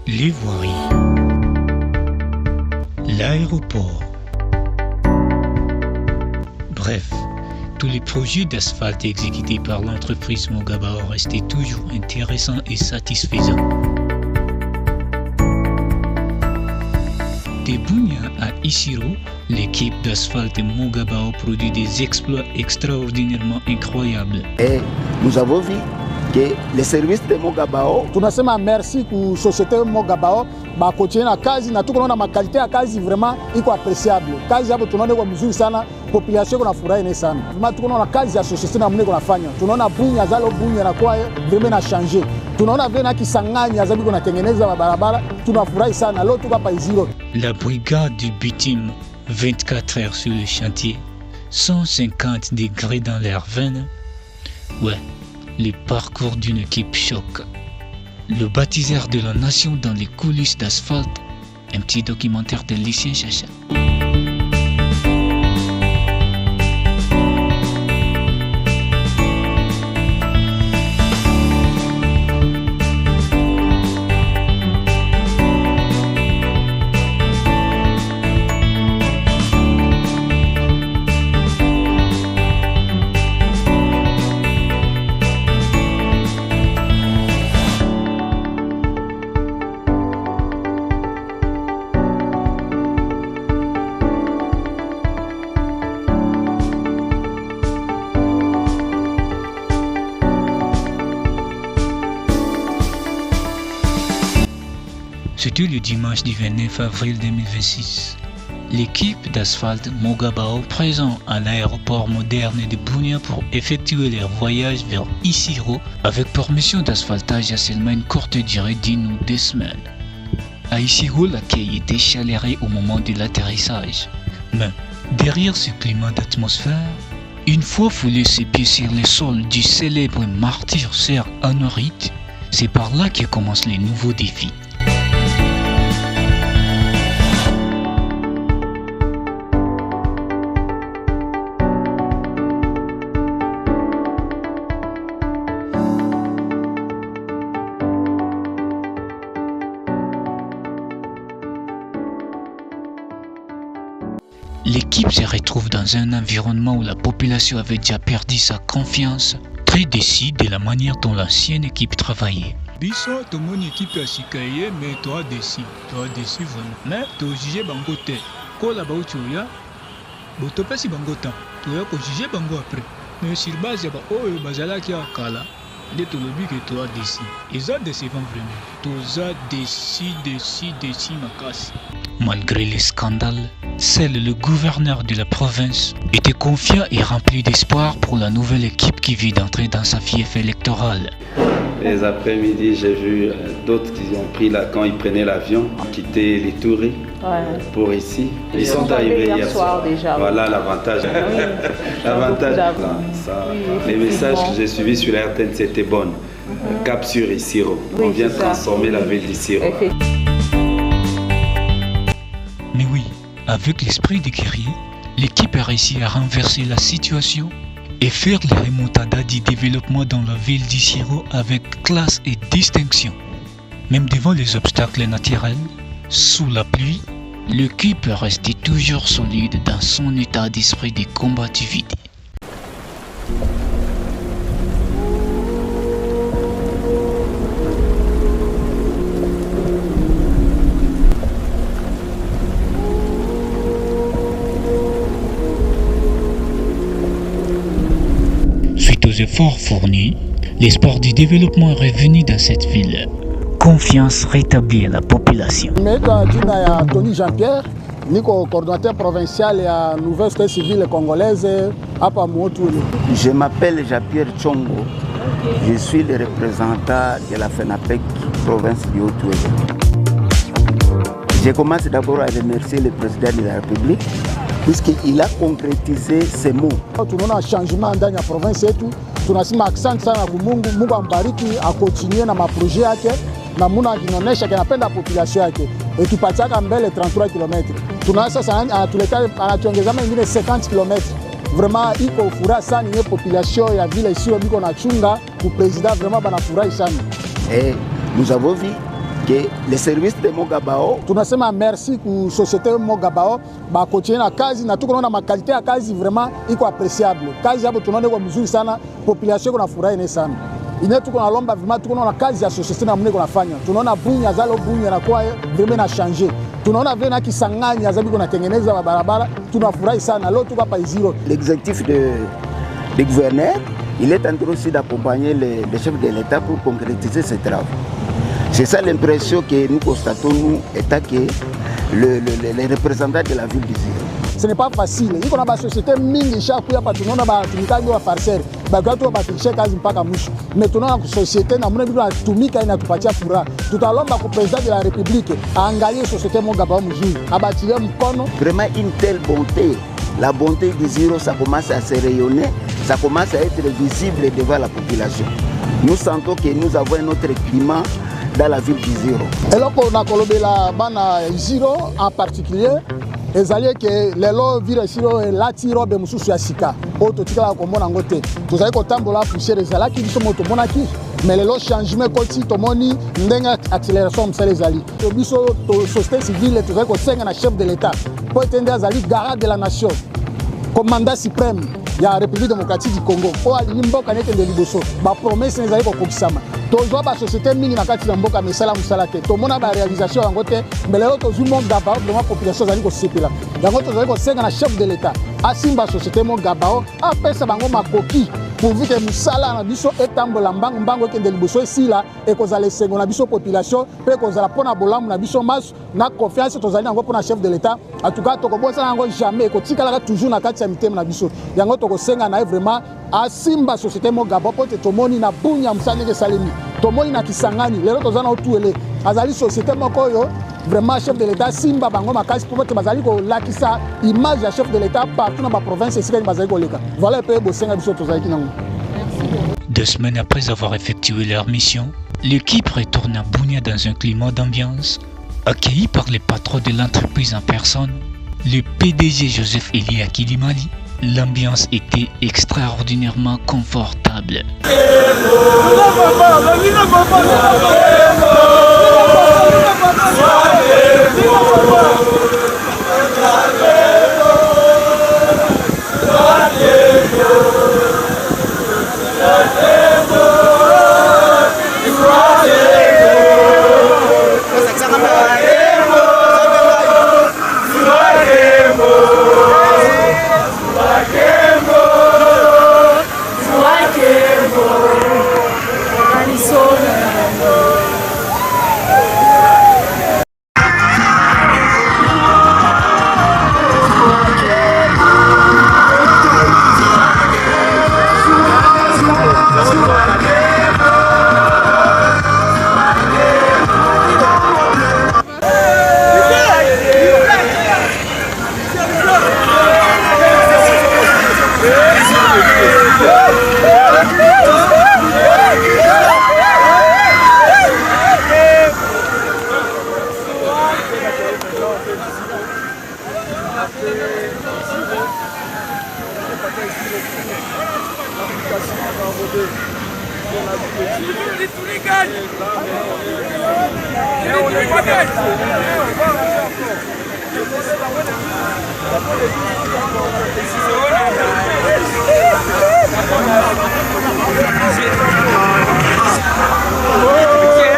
les voiries, l'aéroport. Bref, tous les projets d'asphalte exécutés par l'entreprise Mogabao restaient toujours intéressants et satisfaisants. De Bunia à Isiro, l'équipe d'asphalte Mogabao produit des exploits extraordinairement incroyables. Et nous avons vu que les services de Mogabao, tunasema merci ku société Mogabao ba continue na kazi na tuko na qualité ya kazi vraiment iko appréciable. Kazi hapo tunaona kwa mzuri sana, population kuna furahi sana. Vraiment tuko na kazi ya société na mneko nafanya. Tunaona Bunya zalo Bunya na kwa vraiment na changer. Tunaona vile na Kisangani azabi kuna tengeneza barabara, tunafurahi sana. Leo tuko hapa Isiro. La brigade du bitume, 24 heures sur le chantier, 150 degrés dans l'air veine. Ouais, les parcours d'une équipe choc. Le baptiseur de la nation dans les coulisses d'asphalte. Un petit documentaire de Lucien Chacha. C'était le dimanche du 29 avril 2026. L'équipe d'asphalte Mogabao présent à l'aéroport moderne de Bunia pour effectuer leur voyage vers Isiro avec permission d'asphaltage à seulement une courte durée d'1 ou 2 semaines. À Isiro, l'accueil était chaleureux au moment de l'atterrissage. Mais derrière ce climat d'atmosphère, une fois foulé ses pieds sur le sol du célèbre martyr Sir Honorite, c'est par là que commencent les nouveaux défis. L'équipe se retrouve dans un environnement où la population avait déjà perdu sa confiance, très déçue de la manière dont l'ancienne équipe travaillait. Biso, tout mon équipe a sikaye, mais toi déçu vraiment. Mais tu jugé bango te. Quand là-bas où tu es, tu pas si bango temps. Tu as jugé bango après. Mais sur base de oh bazala qui a kala, de tout le but que toi déçu. Ils ont décevant vraiment. Tu as déçu ma casse. Malgré les scandales, seul le gouverneur de la province était confiant et rempli d'espoir pour la nouvelle équipe qui vient d'entrer dans sa fief électorale. Les après-midi, j'ai vu d'autres qui ont pris là, quand ils prenaient l'avion, quitter les touris pour ici. Ils sont arrivés hier soir déjà. Voilà l'avantage. Oui. L'avantage, les messages que j'ai suivis sur la RTN, c'était bon. Cap sur Isiro. On vient transformer la ville d'Isiro. Mais oui, avec l'esprit des guerriers, l'équipe a réussi à renverser la situation et faire les remontadas du développement dans la ville d'Isiro avec classe et distinction. Même devant les obstacles naturels, sous la pluie, l'équipe restait toujours solide dans son état d'esprit de combativité. Suite aux efforts fournis, l'espoir du développement est revenu dans cette ville. Confiance rétablie à la population. Tony Jean-Pierre, Nico, coordonnateur provincial de la nouvelle société civile congolaise à Pamotouli. Je m'appelle Jean-Pierre Tchongo. Je suis le représentant de la FENAPEC, province du Haut-Ouest. Je commence d'abord à remercier le président de la République puisqu'il a concrétisé ces mots. Nous avons un changement dans la province et tout. Nous avons un accent sur Mungu, Mungu ambariki à continuer dans ma projet na muna kinaonesha kinapenda population yake. Ikipataka mbele 33 km. Tunaanza sasa anatuongeza mengine 50 km. Vraiment iko furaha sana ile population ya vile Isiro biko na chunga ku président vraiment banafurahi sana. Et nous avons vu que les services de Mogabao. Tunasema merci ku société Mogabao ba continuer na kazi na tuko na makalite ya kazi vraiment iko appréciable. Kazi hapo tunaona kwa mzuri sana, population iko na furaha ine sana. Ine tuko na lomba vraiment tuko na kazi ya société na mneko nafanya. Tunaona Bunya zalo Bunya na kwa vraiment na changer. Tunaona vile na Kisangani azabi kuna tengeneza barabara, tunafurahi sana. Leo tuko hapa Iziro. L'exécutif de gouverneur, il est en train aussi d'accompagner les chefs de l'État pour concrétiser ces travaux. C'est ça l'impression que nous constatons, nous, état que les représentants de la ville d'Iziro. Ce n'est pas facile. Il y a des sociétés mingi chaque fois parce que nous avons des farceurs. Bagato batishe kazi mpaka mwisho. Mais tunaona ku société na mwana bila tumika inatupatia furaha. Tutalomba ku président de la République aangalie société Mogabao mzuri. Abatilie mkono. Vraiment une telle bonté. La bonté d'Iziro, ça commence à se rayonner, ça commence à être visible devant la population. Nous sentons que nous avons un autre climat dans la ville d'Iziro. Et là, on a colobé la bana Iziro en particulier. Les alliés que les lois virent Iziro et la tiro de Moussou Sika. Auto tika comme on a ngoté. Vous avez qu'au tambola poussé les alliés qui sont motomonaki. Mais les lois changement côté tomoni n'enga accélération c'est les alliés. Au biso société civile tu sais qu'au sein un chef de l'État. Pour être des alliés garant de la nation. Commandant suprême. Il y a la République démocratique du Congo. Oh, l'imboka n'est que de liboso. Ma promesse n'est pas comme ça. Toujours la société mingi na kati na mboka mesala musalate. Tout monde a ba réalisation en côté. Mais les autres humains gabao vraiment population zali ko sepela. Yango to zali ko senga na chef de l'État. Asimba société mon gabao apesa bango makoki. Pourvu que musala na biso etambola mbango mbango ke de liboso esila et ko zale sengo na biso population pe ko zala pona bolamu na biso mas na confiance to zali yango pona chef de l'État. En tout cas to ko bosa yango jamais ko tikala toujours na kati ya mitema na biso. Yango to ko senga na vraiment asimba société mo gabao pote tomoni na Bunya msaneke salemi. Tomoni na Kisangani lelo tozana otuele azali société moko yo vraiment chef de l'État simba bango makasi pour que bazali ko lakisa image ya chef de l'État partout dans ma province et c'est bazali ko leka voilà pe bosenga biso tozali kinango. 2 semaines après avoir effectué leur mission, l'équipe retourne à Bunya dans un climat d'ambiance. Accueilli par les patrons de l'entreprise en personne, le PDG Joseph Elia Kilimali, l'ambiance était extraordinairement confortable. Yeah.